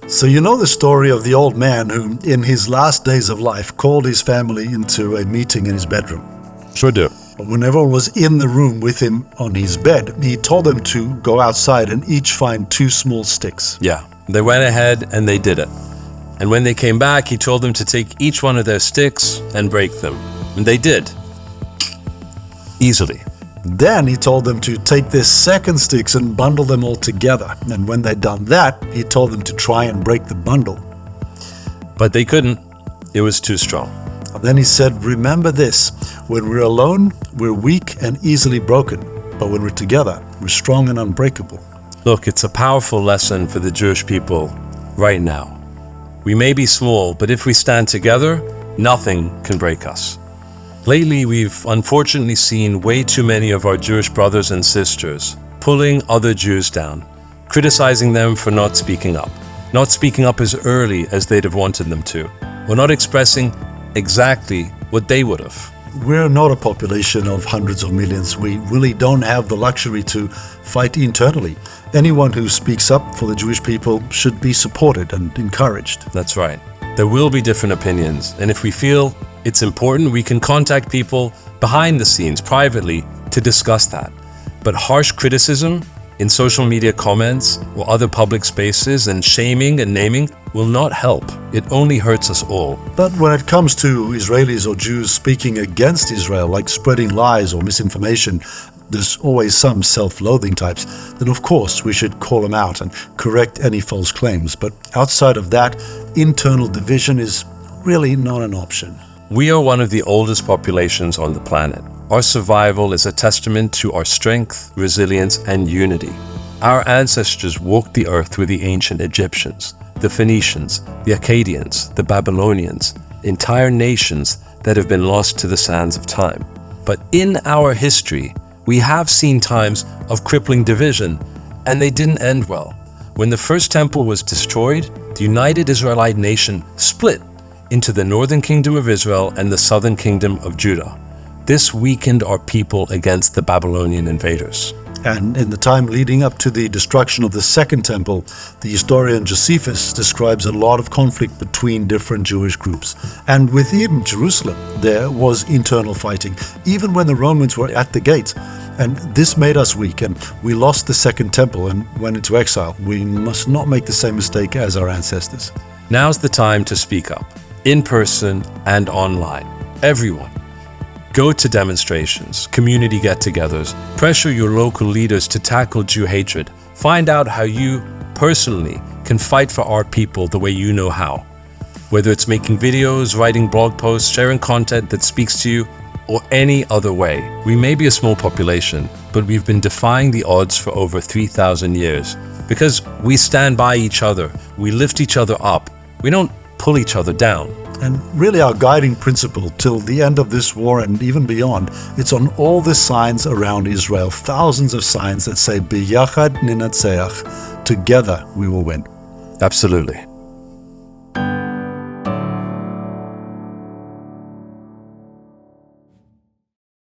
So you know the story of the old man who, in his last days of life, called his family into a meeting in his bedroom. Sure do. But when everyone was in the room with him on his bed, he told them to go outside and each find 2 small sticks. Yeah, they went ahead and they did it. And when they came back, he told them to take each one of their sticks and break them. And they did. Easily. Then he told them to take their second sticks and bundle them all together. And when they'd done that, he told them to try and break the bundle. But they couldn't. It was too strong. And then he said, remember this, when we're alone, we're weak and easily broken. But when we're together, we're strong and unbreakable. Look, it's a powerful lesson for the Jewish people right now. We may be small, but if we stand together, nothing can break us. Lately, we've unfortunately seen way too many of our Jewish brothers and sisters pulling other Jews down, criticizing them for not speaking up as early as they'd have wanted them to, or not expressing exactly what they would have. We're not a population of hundreds of millions. We really don't have the luxury to fight internally. Anyone who speaks up for the Jewish people should be supported and encouraged. That's right. There will be different opinions, and if we feel it's important, we can contact people behind the scenes privately to discuss that. But harsh criticism in social media comments or other public spaces and shaming and naming will not help. It only hurts us all. But when it comes to Israelis or Jews speaking against Israel, like spreading lies or misinformation, there's always some self-loathing types, then of course we should call them out and correct any false claims. But outside of that, internal division is really not an option. We are one of the oldest populations on the planet. Our survival is a testament to our strength, resilience, and unity. Our ancestors walked the earth with the ancient Egyptians, the Phoenicians, the Akkadians, the Babylonians, entire nations that have been lost to the sands of time. But in our history, we have seen times of crippling division, and they didn't end well. When the first temple was destroyed, the united Israelite nation split into the northern kingdom of Israel and the southern kingdom of Judah. This weakened our people against the Babylonian invaders. And in the time leading up to the destruction of the second temple, the historian Josephus describes a lot of conflict between different Jewish groups. And within Jerusalem, there was internal fighting, even when the Romans were at the gates. And this made us weak, and we lost the second temple and went into exile. We must not make the same mistake as our ancestors. Now's the time to speak up, in person and online. Everyone. Go to demonstrations, community get-togethers, pressure your local leaders to tackle Jew hatred. Find out how you, personally, can fight for our people the way you know how. Whether it's making videos, writing blog posts, sharing content that speaks to you, or any other way. We may be a small population, but we've been defying the odds for over 3,000 years. Because we stand by each other, we lift each other up, we don't pull each other down. And really our guiding principle till the end of this war and even beyond, it's on all the signs around Israel, thousands of signs that say, Biyachad ninatzeach, together we will win. Absolutely.